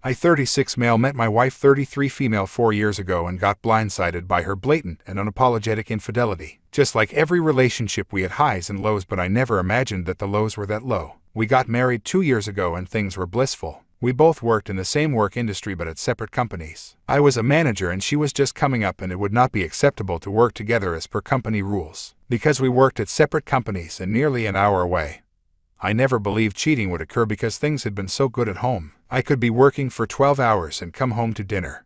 I, 36 male, met my wife, 33 female, 4 years ago and got blindsided by her blatant and unapologetic infidelity. Just like every relationship, we had highs and lows, but I never imagined that the lows were that low. We got married 2 years ago and things were blissful. We both worked in the same work industry but at separate companies. I was a manager and she was just coming up, and it would not be acceptable to work together as per company rules, because we worked at separate companies and nearly an hour away. I never believed cheating would occur because things had been so good at home. I could be working for 12 hours and come home to dinner,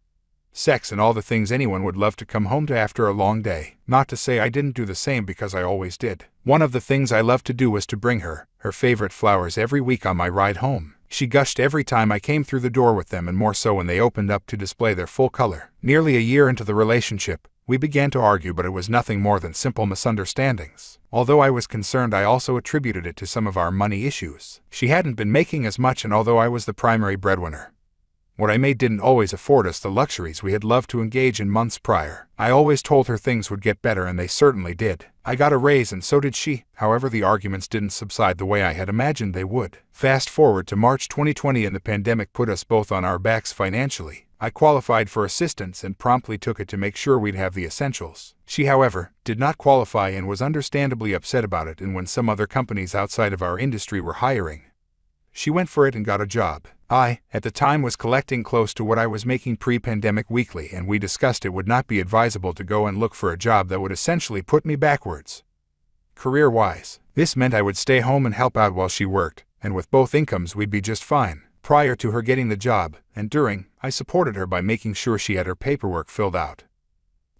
sex, and all the things anyone would love to come home to after a long day. Not to say I didn't do the same, because I always did. One of the things I loved to do was to bring her favorite flowers every week on my ride home. She gushed every time I came through the door with them, and more so when they opened up to display their full color. Nearly a year into the relationship, we began to argue, but it was nothing more than simple misunderstandings. Although I was concerned, I also attributed it to some of our money issues. She hadn't been making as much, and although I was the primary breadwinner, what I made didn't always afford us the luxuries we had loved to engage in months prior. I always told her things would get better, and they certainly did. I got a raise and so did she. However, the arguments didn't subside the way I had imagined they would. Fast forward to March 2020 and the pandemic put us both on our backs financially. I qualified for assistance and promptly took it to make sure we'd have the essentials. She, however, did not qualify and was understandably upset about it, and when some other companies outside of our industry were hiring, she went for it and got a job. I, at the time, was collecting close to what I was making pre-pandemic weekly, and we discussed it would not be advisable to go and look for a job that would essentially put me backwards career-wise. This meant I would stay home and help out while she worked, and with both incomes we'd be just fine. Prior to her getting the job, and during, I supported her by making sure she had her paperwork filled out.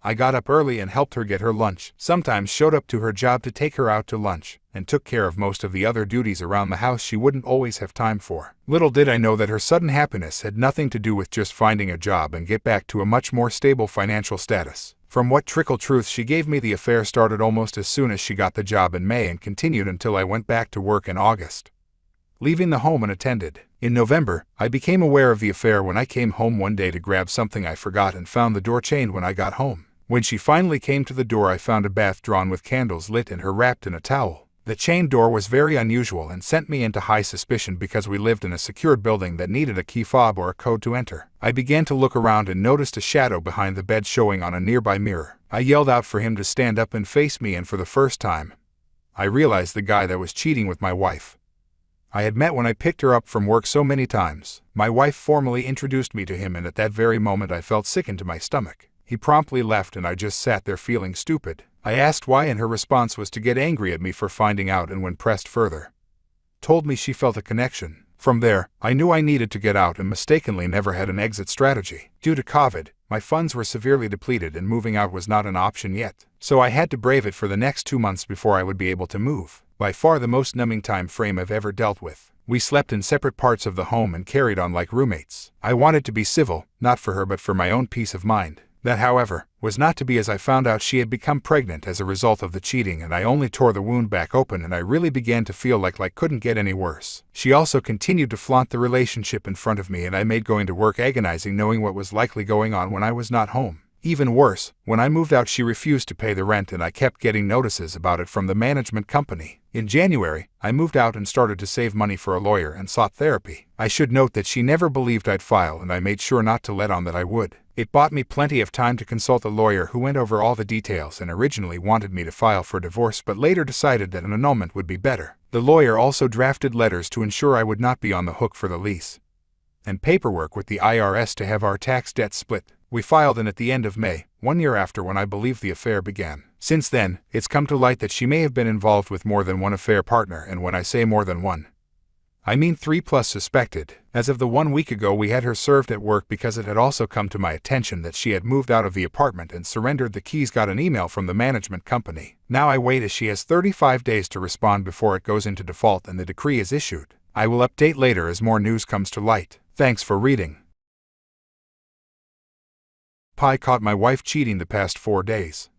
I got up early and helped her get her lunch, sometimes showed up to her job to take her out to lunch, and took care of most of the other duties around the house she wouldn't always have time for. Little did I know that her sudden happiness had nothing to do with just finding a job and get back to a much more stable financial status. From what trickle truth she gave me, the affair started almost as soon as she got the job in May and continued until I went back to work in August, leaving the home unattended. In November, I became aware of the affair when I came home one day to grab something I forgot and found the door chained when I got home. When she finally came to the door, I found a bath drawn with candles lit and her wrapped in a towel. The chained door was very unusual and sent me into high suspicion because we lived in a secured building that needed a key fob or a code to enter. I began to look around and noticed a shadow behind the bed showing on a nearby mirror. I yelled out for him to stand up and face me, and for the first time, I realized the guy that was cheating with my wife I had met when I picked her up from work so many times. My wife formally introduced me to him, and at that very moment I felt sick to my stomach. He promptly left and I just sat there feeling stupid. I asked why, and her response was to get angry at me for finding out, and when pressed further, told me she felt a connection. From there, I knew I needed to get out and mistakenly never had an exit strategy. Due to COVID, my funds were severely depleted and moving out was not an option yet. So I had to brave it for the next 2 months before I would be able to move. By far the most numbing time frame I've ever dealt with. We slept in separate parts of the home and carried on like roommates. I wanted to be civil, not for her but for my own peace of mind. That, however, was not to be, as I found out she had become pregnant as a result of the cheating, and I only tore the wound back open, and I really began to feel like life couldn't get any worse. She also continued to flaunt the relationship in front of me, and I made going to work agonizing knowing what was likely going on when I was not home. Even worse, when I moved out she refused to pay the rent, and I kept getting notices about it from the management company. In January, I moved out and started to save money for a lawyer and sought therapy. I should note that she never believed I'd file, and I made sure not to let on that I would. It bought me plenty of time to consult a lawyer who went over all the details and originally wanted me to file for divorce but later decided that an annulment would be better. The lawyer also drafted letters to ensure I would not be on the hook for the lease, and paperwork with the IRS to have our tax debt split. We filed in at the end of May, 1 year after when I believe the affair began. Since then, it's come to light that she may have been involved with more than one affair partner, and when I say more than one, I mean 3+ suspected. As of the 1 week ago, we had her served at work because it had also come to my attention that she had moved out of the apartment and surrendered the keys. Got an email from the management company. Now I wait, as she has 35 days to respond before it goes into default and the decree is issued. I will update later as more news comes to light. Thanks for reading. Pi caught my wife cheating the past 4 days.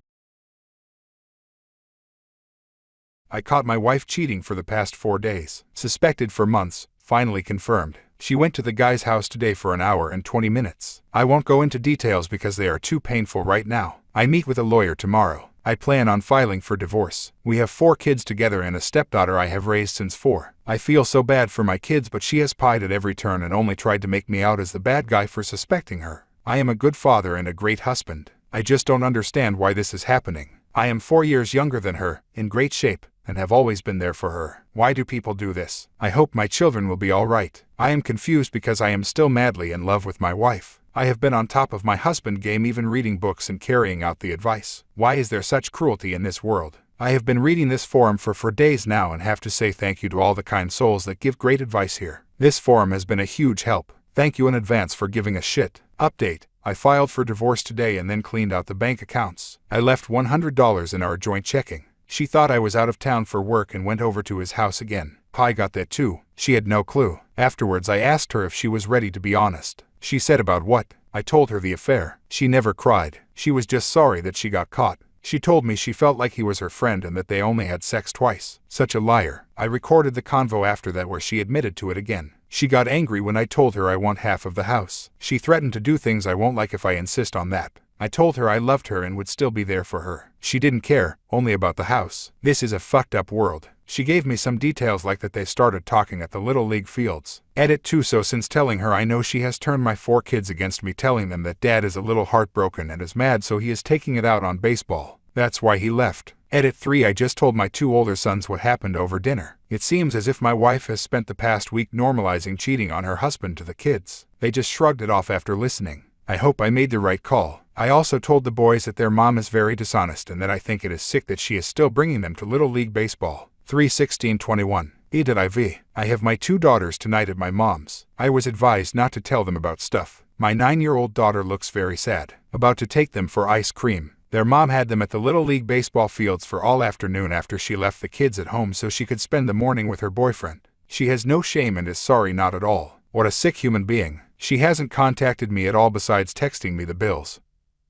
I caught my wife cheating for the past 4 days. Suspected for months, finally confirmed. She went to the guy's house today for an hour and 20 minutes. I won't go into details because they are too painful right now. I meet with a lawyer tomorrow. I plan on filing for divorce. We have 4 kids together and a stepdaughter I have raised since 4. I feel so bad for my kids, but she has pied at every turn and only tried to make me out as the bad guy for suspecting her. I am a good father and a great husband. I just don't understand why this is happening. I am 4 years younger than her, in great shape, and have always been there for her. Why do people do this? I hope my children will be all right. I am confused because I am still madly in love with my wife. I have been on top of my husband game, even reading books and carrying out the advice. Why is there such cruelty in this world? I have been reading this forum for days now and have to say thank you to all the kind souls that give great advice here. This forum has been a huge help. Thank you in advance for giving a shit. Update. I filed for divorce today and then cleaned out the bank accounts. I left $100 in our joint checking. She thought I was out of town for work and went over to his house again. Pi got that too. She had no clue. Afterwards I asked her if she was ready to be honest. She said about what? I told her the affair. She never cried. She was just sorry that she got caught. She told me she felt like he was her friend and that they only had sex twice. Such a liar. I recorded the convo after that where she admitted to it again. She got angry when I told her I want half of the house. She threatened to do things I won't like if I insist on that. I told her I loved her and would still be there for her. She didn't care, only about the house. This is a fucked up world. She gave me some details like that they started talking at the Little League fields. Edit 2. So since telling her I know she has turned my 4 kids against me, telling them that dad is a little heartbroken and is mad, so he is taking it out on baseball. That's why he left. Edit 3. I just told my 2 older sons what happened over dinner. It seems as if my wife has spent the past week normalizing cheating on her husband to the kids. They just shrugged it off after listening. I hope I made the right call. I also told the boys that their mom is very dishonest and that I think it is sick that she is still bringing them to Little League Baseball. 3/16/21. EDIV. I have my 2 daughters tonight at my mom's. I was advised not to tell them about stuff. My 9-year-old daughter looks very sad. About to take them for ice cream. Their mom had them at the Little League baseball fields for all afternoon after she left the kids at home so she could spend the morning with her boyfriend. She has no shame and is sorry, not at all. What a sick human being. She hasn't contacted me at all besides texting me the bills,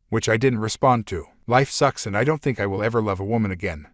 which I didn't respond to. Life sucks and I don't think I will ever love a woman again.